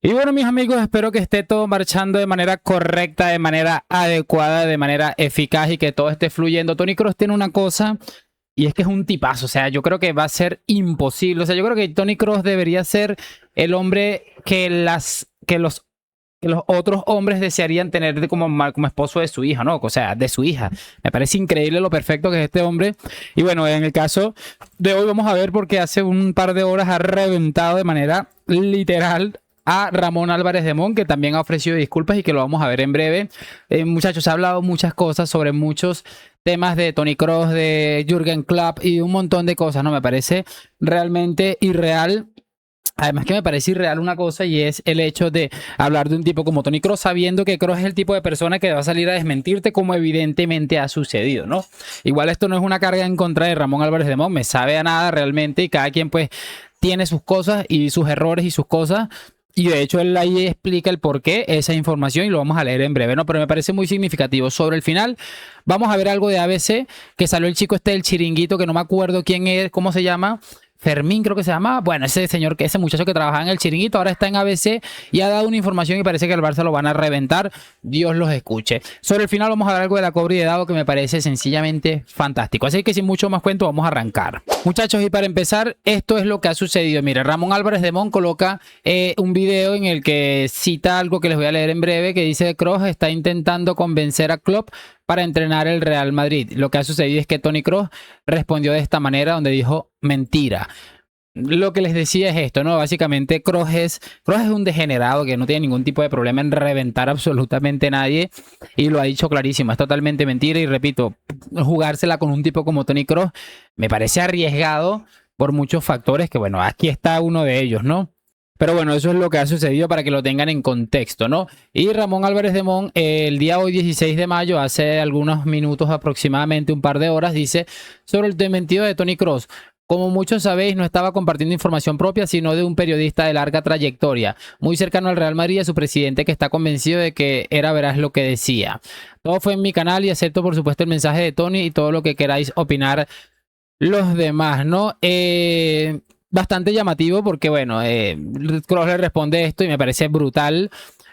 Y bueno, mis amigos, espero que esté todo marchando de manera correcta, de manera adecuada, de manera eficaz y que todo esté fluyendo. Tony Cross tiene una cosa y es que es un tipazo. O sea, yo creo que va a ser imposible. O sea, yo creo que Tony Cross debería ser el hombre que los otros hombres desearían tener como esposo de su hija, ¿no? O sea, de su hija. Me parece increíble lo perfecto que es este hombre. Y bueno, en el caso de hoy vamos a ver porque hace un par de horas ha reventado de manera literal a Ramón Álvarez de Mon, que también ha ofrecido disculpas y que lo vamos a ver en breve. Muchachos, ha hablado muchas cosas sobre muchos temas de Tony Cross, de Jürgen Klopp y un montón de cosas, ¿no? Me parece realmente irreal. Además que me parece irreal una cosa y es el hecho de hablar de un tipo como Tony Cross sabiendo que Cross es el tipo de persona que va a salir a desmentirte como evidentemente ha sucedido, ¿no? Igual esto no es una carga en contra de Ramón Álvarez de Mon, me sabe a nada realmente y cada quien pues tiene sus cosas y sus errores y sus cosas. Y de hecho él ahí explica el por qué esa información y lo vamos a leer en breve, ¿no? Pero me parece muy significativo. Sobre el final vamos a ver algo de ABC, que salió el chico este del chiringuito, que no me acuerdo quién es, cómo se llama. Fermín creo que se llama, bueno, ese muchacho que trabajaba en el chiringuito, ahora está en ABC y ha dado una información y parece que al Barça lo van a reventar, Dios los escuche. Sobre el final vamos a ver algo de la Cobra y de Dado que me parece sencillamente fantástico, así que sin mucho más cuento vamos a arrancar. Muchachos, y para empezar, esto es lo que ha sucedido. Mire, Ramón Álvarez de Mon coloca un video en el que cita algo que les voy a leer en breve, que dice que Kroos está intentando convencer a Klopp para entrenar el Real Madrid. Lo que ha sucedido es que Tony Kroos respondió de esta manera, donde dijo mentira. Lo que les decía es esto, ¿no? Básicamente Kroos es un degenerado que no tiene ningún tipo de problema en reventar absolutamente a nadie y lo ha dicho clarísimo, es totalmente mentira y repito, jugársela con un tipo como Tony Kroos me parece arriesgado por muchos factores que bueno, aquí está uno de ellos, ¿no? Pero bueno, eso es lo que ha sucedido para que lo tengan en contexto, ¿no? Y Ramón Álvarez de Mon, el día hoy 16 de mayo, hace algunos minutos aproximadamente, un par de horas, dice sobre el desmentido de Tony Kroos. Como muchos sabéis, no estaba compartiendo información propia, sino de un periodista de larga trayectoria, muy cercano al Real Madrid y a su presidente, que está convencido de que era veraz lo que decía. Todo fue en mi canal y acepto, por supuesto, el mensaje de Tony y todo lo que queráis opinar los demás, ¿no? Bastante llamativo porque, bueno, Kroos le responde esto y me parece brutal.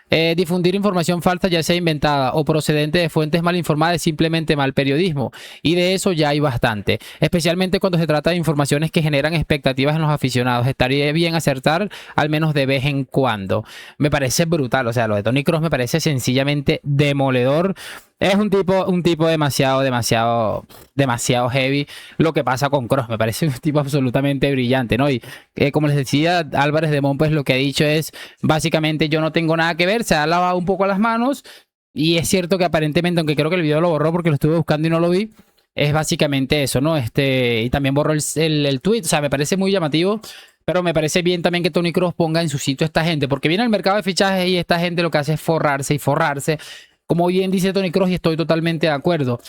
Difundir información falsa, ya sea inventada o procedente de fuentes mal informadas, es simplemente mal periodismo. Y de eso ya hay bastante. Especialmente cuando se trata de informaciones que generan expectativas en los aficionados. Estaría bien acertar, al menos de vez en cuando. Me parece brutal. O sea, lo de Tony Kroos me parece sencillamente demoledor. Es un tipo demasiado heavy lo que pasa con Kroos. Me parece un tipo absolutamente brillante, ¿no? Y como les decía, Álvarez de Mon, pues lo que ha dicho es, básicamente yo no tengo nada que ver, se ha lavado un poco las manos. Y es cierto que aparentemente, aunque creo que el video lo borró porque lo estuve buscando y no lo vi, es básicamente eso, ¿no? Y también borró el tweet. O sea, me parece muy llamativo. Pero me parece bien también que Tony Kroos ponga en su sitio a esta gente, porque viene al mercado de fichajes y esta gente lo que hace es forrarse y forrarse. Como bien dice Tony Kroos, y estoy totalmente de acuerdo,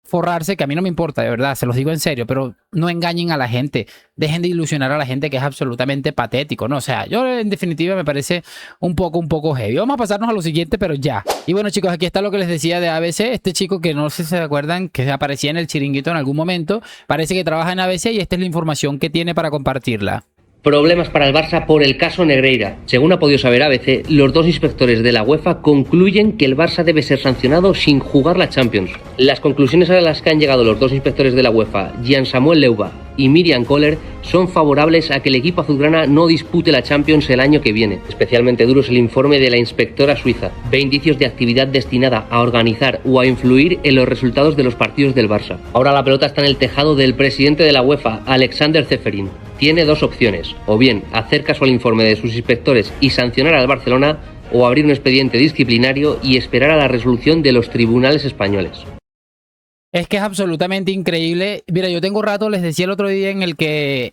forrarse, que a mí no me importa, de verdad, se los digo en serio, pero no engañen a la gente, dejen de ilusionar a la gente, que es absolutamente patético, ¿no? O sea, yo en definitiva me parece un poco heavy. Vamos a pasarnos a lo siguiente, pero ya. Y bueno, chicos, aquí está lo que les decía de ABC, este chico que no sé si se acuerdan, que aparecía en el chiringuito en algún momento, parece que trabaja en ABC y esta es la información que tiene para compartirla. Problemas para el Barça por el caso Negreira. Según ha podido saber ABC, los dos inspectores de la UEFA concluyen que el Barça debe ser sancionado sin jugar la Champions. Las conclusiones a las que han llegado los dos inspectores de la UEFA, Jean-Samuel Leuba y Miriam Kohler, son favorables a que el equipo azulgrana no dispute la Champions el año que viene. Especialmente duro es el informe de la inspectora suiza. Ve indicios de actividad destinada a organizar o a influir en los resultados de los partidos del Barça. Ahora la pelota está en el tejado del presidente de la UEFA, Alexander Ceferin. Tiene dos opciones, o bien hacer caso al informe de sus inspectores y sancionar al Barcelona, o abrir un expediente disciplinario y esperar a la resolución de los tribunales españoles. Es que es absolutamente increíble. Mira, yo tengo rato, les decía el otro día en el que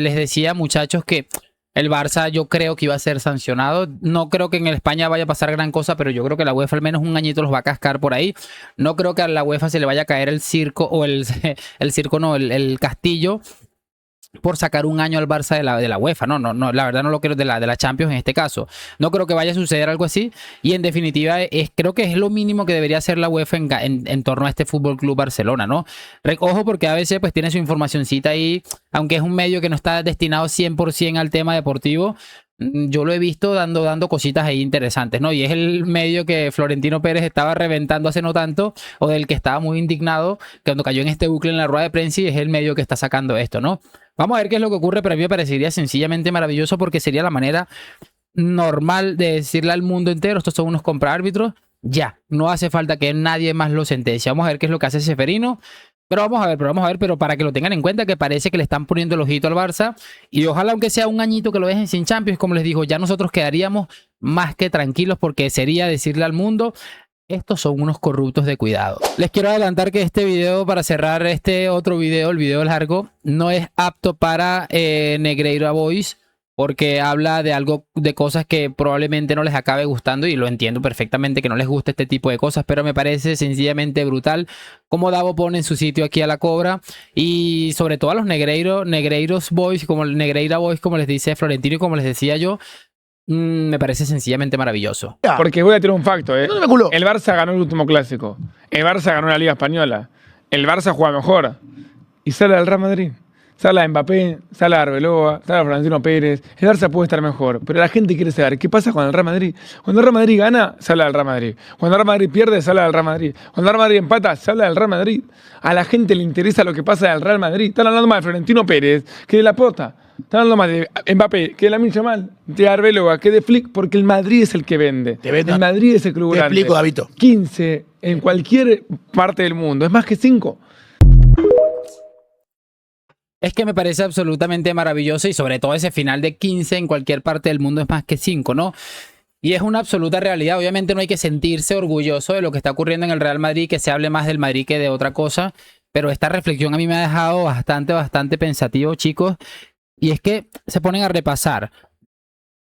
les decía, muchachos, que el Barça yo creo que iba a ser sancionado. No creo que en España vaya a pasar gran cosa, pero yo creo que la UEFA al menos un añito los va a cascar por ahí. No creo que a la UEFA se le vaya a caer el circo, o el circo no, el castillo, por sacar un año al Barça de la UEFA. No, la verdad no lo quiero de la Champions en este caso. No creo que vaya a suceder algo así. Y en definitiva, creo que es lo mínimo que debería hacer la UEFA en torno a este Fútbol Club Barcelona, ¿no? Ojo, porque a veces pues tiene su informacioncita ahí, aunque es un medio que no está destinado 100% al tema deportivo, yo lo he visto dando cositas ahí interesantes, ¿no? Y es el medio que Florentino Pérez estaba reventando hace no tanto, o del que estaba muy indignado cuando cayó en este bucle en la rueda de prensa, y es el medio que está sacando esto, ¿no? Vamos a ver qué es lo que ocurre, pero a mí me parecería sencillamente maravilloso porque sería la manera normal de decirle al mundo entero, estos son unos compraárbitros, ya, no hace falta que nadie más lo sentencie. Vamos a ver qué es lo que hace Seferino. Pero vamos a ver, pero para que lo tengan en cuenta, que parece que le están poniendo el ojito al Barça, y ojalá aunque sea un añito que lo dejen sin Champions, como les digo, ya nosotros quedaríamos más que tranquilos, porque sería decirle al mundo, estos son unos corruptos de cuidado. Les quiero adelantar que este video, para cerrar este otro video, el video largo, no es apto para Negreira Boys, porque habla de algo, de cosas que probablemente no les acabe gustando, y lo entiendo perfectamente que no les guste este tipo de cosas, pero me parece sencillamente brutal cómo Davo pone en su sitio aquí a la Cobra, y sobre todo a los Negreiros Boys, como el Negreira Boys, como les dice Florentino y como les decía yo, me parece sencillamente maravilloso. Porque voy a tirar un facto, ¿eh? ¿Dónde me culó? El Barça ganó el último clásico. El Barça ganó la Liga Española. El Barça juega mejor. Y sale del Real Madrid. Sale a Mbappé, sale a Arbeloa, sale a Florentino Pérez. El Barça puede estar mejor, pero la gente quiere saber qué pasa con el Real Madrid. Cuando el Real Madrid gana, sale al Real Madrid. Cuando el Real Madrid pierde, sale al Real Madrid. Cuando el Real Madrid empata, sale al Real Madrid. A la gente le interesa lo que pasa del Real Madrid. Están hablando más de Florentino Pérez que de Laporta. Están hablando más de Mbappé que de Lamine Yamal, de Arbeloa, que de Flick, porque el Madrid es el que vende. El Madrid es el club Te grande. explico, Davito. 15 en cualquier parte del mundo. Es más que 5. Es que me parece absolutamente maravilloso, y sobre todo ese final de 15 en cualquier parte del mundo es más que 5, ¿no? Y es una absoluta realidad. Obviamente no hay que sentirse orgulloso de lo que está ocurriendo en el Real Madrid, que se hable más del Madrid que de otra cosa, pero esta reflexión a mí me ha dejado bastante pensativo, chicos, y es que se ponen a repasar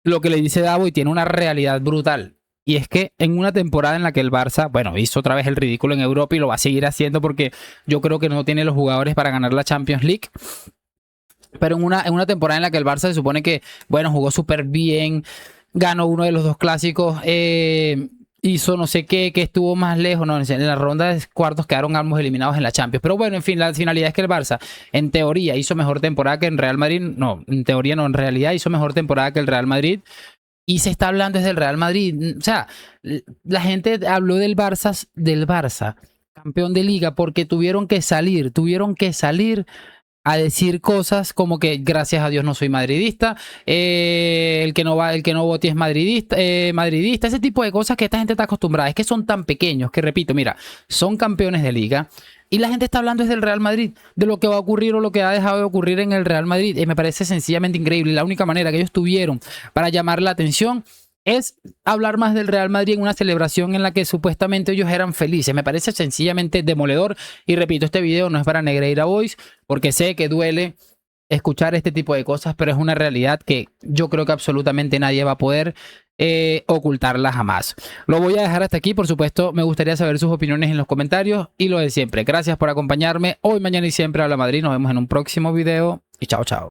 lo que le dice Davo y tiene una realidad brutal. Y es que en una temporada en la que el Barça, bueno, hizo otra vez el ridículo en Europa y lo va a seguir haciendo porque yo creo que no tiene los jugadores para ganar la Champions League. Pero en una temporada en la que el Barça se supone que, bueno, jugó súper bien, ganó uno de los dos clásicos, hizo no sé qué, que estuvo más lejos, no, en la ronda de cuartos quedaron ambos eliminados en la Champions. Pero bueno, en fin, la finalidad es que el Barça, en teoría, hizo mejor temporada que el Real Madrid. No, en teoría no, en realidad hizo mejor temporada que el Real Madrid. Y se está hablando desde el Real Madrid. O sea, la gente habló del Barça, campeón de liga, porque tuvieron que salir a decir cosas como que gracias a Dios no soy madridista, el que no vote es madridista, ese tipo de cosas que esta gente está acostumbrada. Es que son tan pequeños que, repito, mira, son campeones de liga y la gente está hablando desde el Real Madrid, de lo que va a ocurrir o lo que ha dejado de ocurrir en el Real Madrid. Y me parece sencillamente increíble. La única manera que ellos tuvieron para llamar la atención es hablar más del Real Madrid en una celebración en la que supuestamente ellos eran felices. Me parece sencillamente demoledor. Y repito, este video no es para Negreira Boys, porque sé que duele escuchar este tipo de cosas, pero es una realidad que yo creo que absolutamente nadie va a poder ocultarla jamás. Lo voy a dejar hasta aquí. Por supuesto, me gustaría saber sus opiniones en los comentarios. Y lo de siempre, gracias por acompañarme hoy, mañana y siempre. Habla Madrid. Nos vemos en un próximo video y chao, chao.